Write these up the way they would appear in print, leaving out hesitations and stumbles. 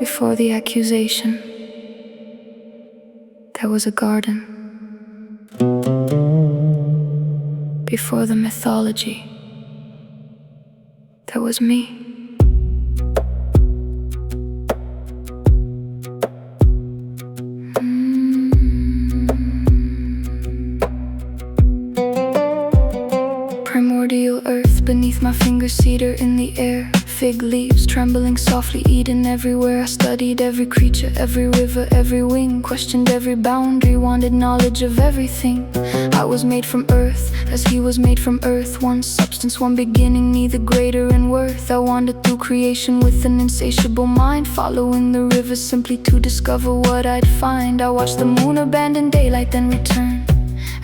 Before the accusation, there was a garden. Before the mythology, there was me. Primordial earth beneath my fingers, cedar in the air, fig leaves trembling softly, Eden everywhere. I studied every creature, every river, every wing, questioned every boundary, wanted knowledge of everything. I was made from earth, as he was made from earth, one substance, one beginning, neither greater in worth. I wandered through creation with an insatiable mind, following the rivers simply to discover what I'd find. I watched the moon abandon daylight, then return.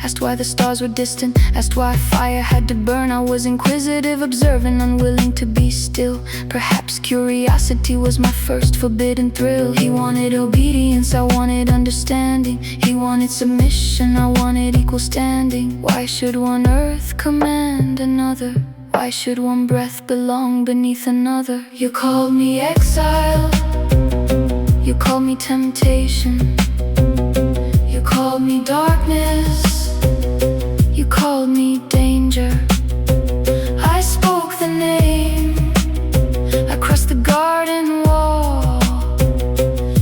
Asked why the stars were distant, asked why fire had to burn. I was inquisitive, observant, unwilling to be still. Perhaps curiosity was my first forbidden thrill. He wanted obedience, I wanted understanding. He wanted submission, I wanted equal standing. Why should one earth command another? Why should one breath belong beneath another? You called me exile, you called me temptation, you called me darkness, you called me danger. I spoke the name, I crossed the garden wall.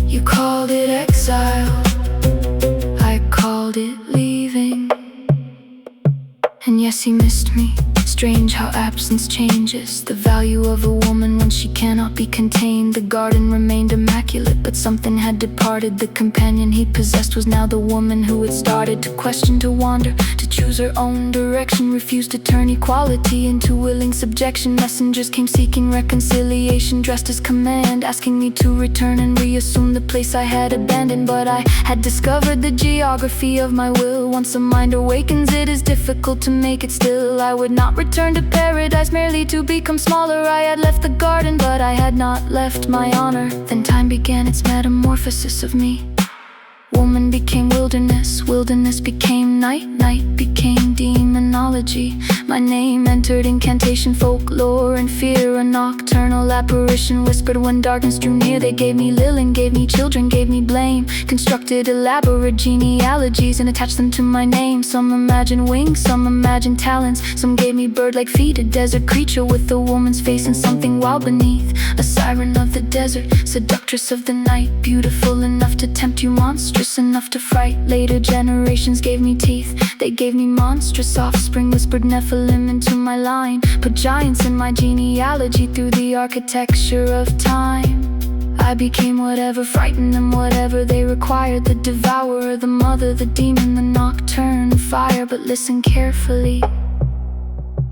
You called it exile, I called it leaving. And yes, he missed me. Strange how absence changes the value of a woman when she cannot be contained. The garden remained immaculate, but something had departed. The companion he possessed was now the woman who had started to question, to wander, to choose her own direction, refused to turn equality into willing subjection. Messengers came seeking reconciliation, dressed as command, asking me to return and reassume the place I had abandoned. But I had discovered the geography of my will. Once a mind awakens, it is difficult to make it still. I would not return to paradise merely to become smaller. I had left the garden, but I had not left my honor. Then time began its metamorphosis of me. Woman became wilderness, wilderness became night, night became demonology. My name entered incantation, folklore, and fear. A nocturnal apparition whispered when darkness drew near. They gave me Lilith, gave me children, gave me blame, constructed elaborate genealogies and attached them to my name. Some imagined wings, some imagined talents, some gave me bird-like feet, a desert creature with a woman's face and something wild beneath. A siren of the desert, seductress of the night, beautiful enough to tempt you, monstrous enough to fright. Later generations gave me teeth, they gave me monstrous offspring, whispered Nephilim into my line, put giants in my genealogy through the architecture of time. I became whatever frightened them, whatever they required, the devourer, the mother, the demon, the nocturne fire. But listen carefully,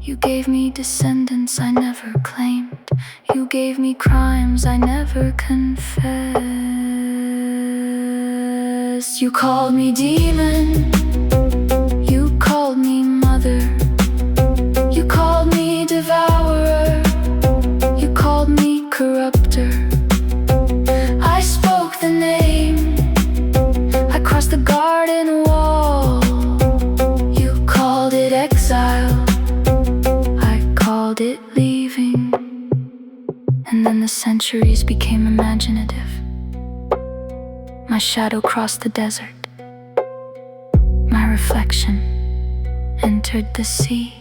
you gave me descendants I never claimed, you gave me crimes I never confessed. You called me demon, you called me mother, you called me devourer, you called me corrupter. I spoke the name, I crossed the garden wall. You called it exile, I called it leaving. And then the centuries became imaginative. My shadow crossed the desert, my reflection entered the sea.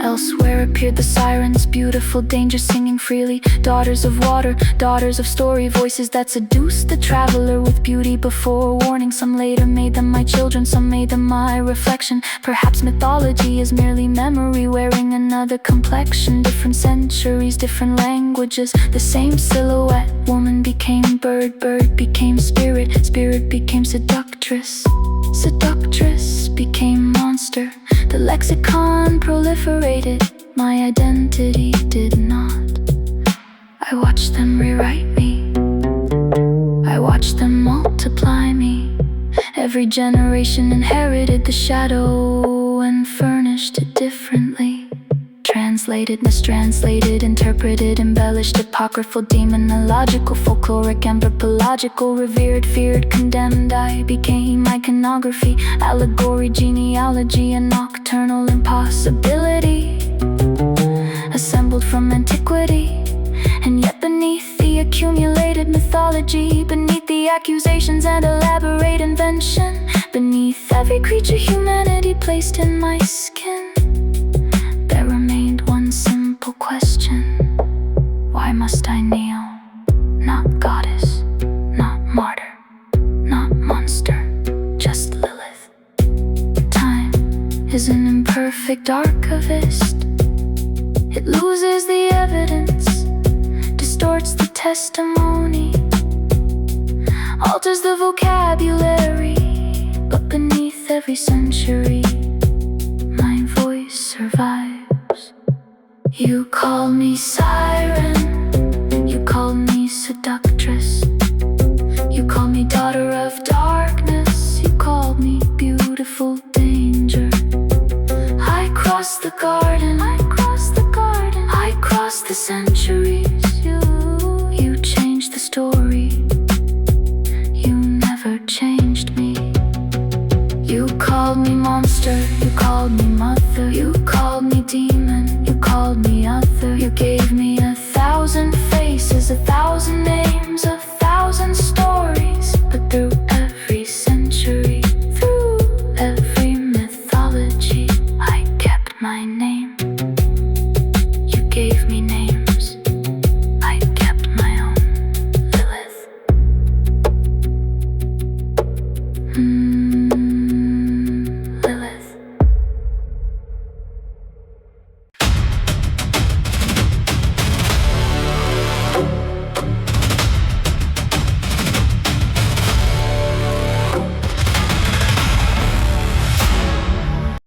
Elsewhere appeared the sirens, beautiful danger singing freely. Daughters of water, daughters of story, voices that seduced the traveler with beauty before warning. Some later made them my children, some made them my reflection. Perhaps mythology is merely memory wearing another complexion. Different centuries, different languages, the same silhouette. Woman became bird, bird became spirit, spirit became seductress, seductress became monster. The lexicon proliferated, my identity did not. I watched them rewrite me, I watched them multiply me. Every generation inherited the shadow and furnished it differently. Translated, mistranslated, interpreted, embellished, apocryphal, demonological, folkloric, anthropological, revered, feared, condemned. I became iconography, allegory, genealogy, a nocturnal impossibility, assembled from antiquity. And yet beneath the accumulated mythology. Beneath the accusations and elaborate invention, beneath every creature humanity placed in my skin, there remained one simple question. Why must I kneel? Not goddess, not martyr, not monster, just Lilith. Time is an imperfect archivist. It loses the evidence, distorts the testimony, alters the vocabulary. But beneath every century, my voice survives. You call me Siren, you call me seductress, you call me daughter of darkness, you call me beautiful danger. I cross the garden, I cross the garden, I cross the centuries. You changed the story, you never changed me. You called me monster, you called me mother, you called me demon, you called me other. You gave me 1,000 faces, 1,000 names.